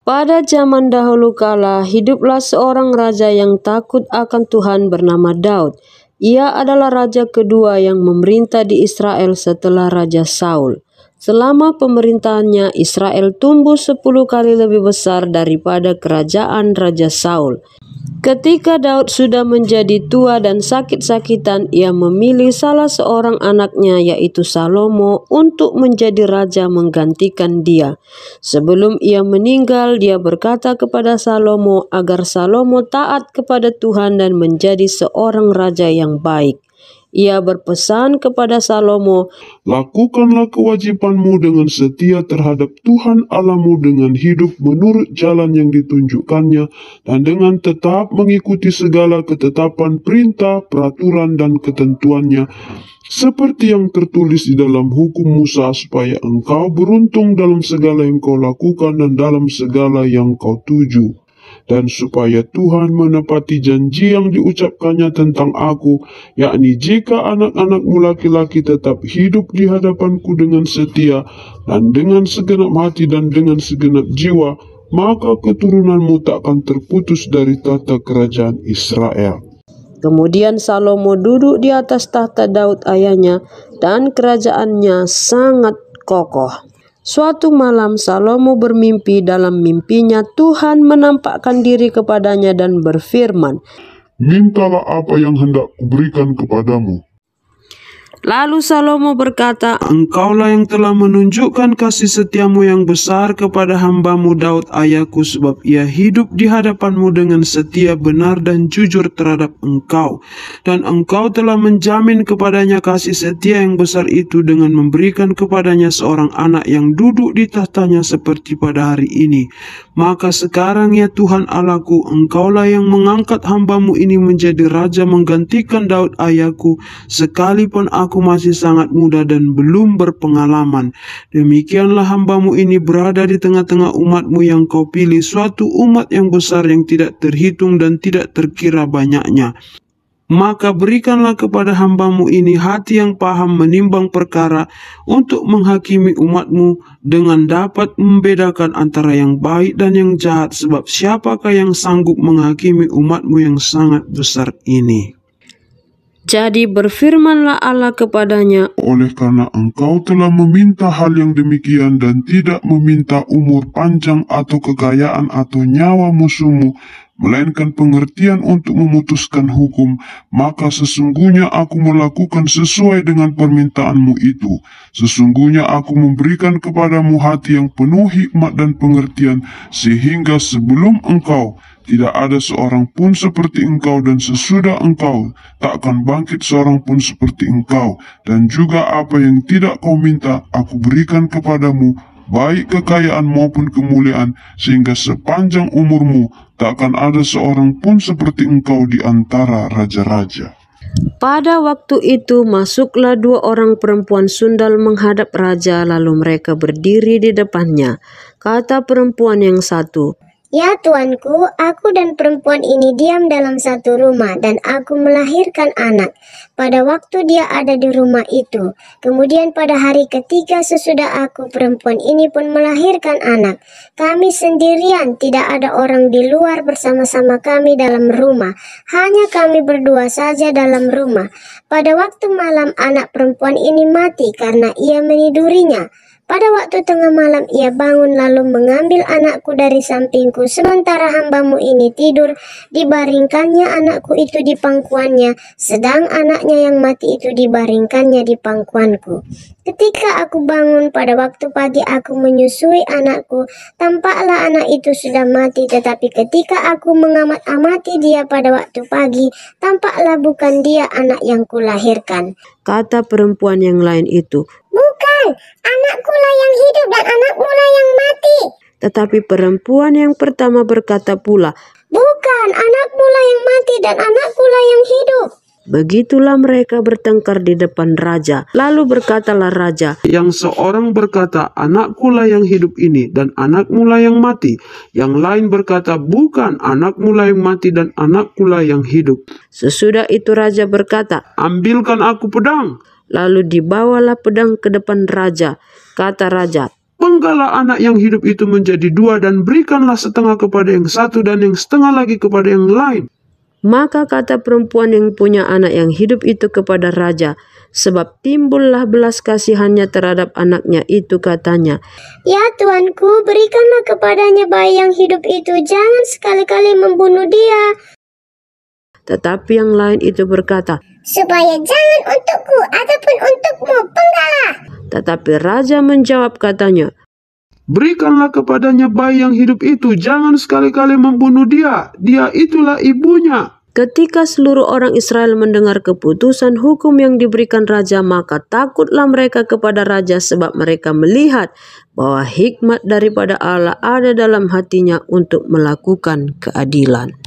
Pada zaman dahulu kala, hiduplah seorang raja yang takut akan Tuhan bernama Daud. Ia adalah raja kedua yang memerintah di Israel setelah Raja Saul. Selama pemerintahannya, Israel tumbuh 10 kali lebih besar daripada kerajaan Raja Saul. Ketika Daud sudah menjadi tua dan sakit-sakitan, ia memilih salah seorang anaknya yaitu Salomo untuk menjadi raja menggantikan dia. Sebelum ia meninggal, dia berkata kepada Salomo agar Salomo taat kepada Tuhan dan menjadi seorang raja yang baik. Ia berpesan kepada Salomo, "Lakukanlah kewajibanmu dengan setia terhadap Tuhan Allahmu dengan hidup menurut jalan yang ditunjukkannya dan dengan tetap mengikuti segala ketetapan perintah, peraturan dan ketentuannya seperti yang tertulis di dalam hukum Musa supaya engkau beruntung dalam segala yang kau lakukan dan dalam segala yang kau tuju. Dan supaya Tuhan menepati janji yang diucapkannya tentang aku, yakni jika anak-anakmu laki-laki tetap hidup di hadapanku dengan setia dan dengan segenap hati dan dengan segenap jiwa, maka keturunanmu tak akan terputus dari tahta kerajaan Israel." Kemudian Salomo duduk di atas tahta Daud ayahnya dan kerajaannya sangat kokoh. Suatu malam Salomo bermimpi. Dalam mimpinya Tuhan menampakkan diri kepadanya dan berfirman, "Mintalah apa yang hendak kuberikan kepadamu." Lalu Salomo berkata, "Engkaulah yang telah menunjukkan kasih setiamu yang besar kepada hambamu Daud ayahku, sebab ia hidup di hadapanmu dengan setia, benar dan jujur terhadap engkau. Dan engkau telah menjamin kepadanya kasih setia yang besar itu dengan memberikan kepadanya seorang anak yang duduk di tahtanya seperti pada hari ini. Maka sekarang ya Tuhan Allahku, engkaulah yang mengangkat hambamu ini menjadi raja menggantikan Daud ayahku, sekalipun aku masih sangat muda dan belum berpengalaman. Demikianlah hambamu ini berada di tengah-tengah umatmu yang kau pilih, suatu umat yang besar yang tidak terhitung dan tidak terkira banyaknya. Maka berikanlah kepada hambamu ini hati yang paham menimbang perkara untuk menghakimi umatmu dengan dapat membedakan antara yang baik dan yang jahat, sebab siapakah yang sanggup menghakimi umatmu yang sangat besar ini?" Jadi berfirmanlah Allah kepadanya, "Oleh karena engkau telah meminta hal yang demikian dan tidak meminta umur panjang atau kekayaan atau nyawa musuhmu, melainkan pengertian untuk memutuskan hukum, maka sesungguhnya aku melakukan sesuai dengan permintaanmu itu. Sesungguhnya aku memberikan kepadamu hati yang penuh hikmat dan pengertian, sehingga sebelum engkau tidak ada seorang pun seperti engkau, dan sesudah engkau tak akan bangkit seorang pun seperti engkau. Dan juga apa yang tidak kau minta, aku berikan kepadamu, baik kekayaan maupun kemuliaan, sehingga sepanjang umurmu tak akan ada seorang pun seperti engkau di antara raja-raja." Pada waktu itu masuklah 2 orang perempuan sundal menghadap raja, lalu mereka berdiri di depannya. Kata perempuan yang satu, "Ya tuanku, aku dan perempuan ini diam dalam satu rumah dan aku melahirkan anak pada waktu dia ada di rumah itu. Kemudian pada hari ketiga sesudah aku, perempuan ini pun melahirkan anak. Kami sendirian, tidak ada orang di luar bersama-sama kami dalam rumah. Hanya kami berdua saja dalam rumah. Pada waktu malam anak perempuan ini mati karena ia menidurinya. Pada waktu tengah malam ia bangun lalu mengambil anakku dari sampingku, sementara hambamu ini tidur, dibaringkannya anakku itu di pangkuannya, sedang anaknya yang mati itu dibaringkannya di pangkuanku. Ketika aku bangun pada waktu pagi aku menyusui anakku, tampaklah anak itu sudah mati, tetapi ketika aku mengamat-amati dia pada waktu pagi, tampaklah bukan dia anak yang kulahirkan." Kata perempuan yang lain itu, "Bukan, anakkulah yang hidup dan anakmulah yang mati." Tetapi perempuan yang pertama berkata pula, "Bukan, anakmulah yang mati dan anakkulah yang hidup." Begitulah mereka bertengkar di depan raja. Lalu berkatalah raja, Yang seorang berkata, "Anakkulah yang hidup ini dan anakmulah yang mati." Yang lain berkata, "Bukan, anakmulah yang mati dan anakkulah yang hidup." Sesudah itu raja berkata, "Ambilkan aku pedang." lalu dibawalah pedang ke depan raja. Kata raja, Penggalah anak yang hidup itu menjadi dua dan berikanlah setengah kepada yang satu dan yang setengah lagi kepada yang lain. Maka kata perempuan yang punya anak yang hidup itu kepada raja, sebab timbullah belas kasihannya terhadap anaknya itu, katanya, Ya tuanku, berikanlah kepadanya bayi yang hidup itu, jangan sekali-kali membunuh dia. Tetapi yang lain itu berkata, Supaya jangan untukku ataupun untukmu, penggalah. tetapi raja menjawab, katanya, Berikanlah kepadanya bayi yang hidup itu, jangan sekali-kali membunuh dia, dia itulah ibunya. Ketika seluruh orang Israel mendengar keputusan hukum yang diberikan raja, maka takutlah mereka kepada raja, sebab mereka melihat bahwa hikmat daripada Allah ada dalam hatinya untuk melakukan keadilan.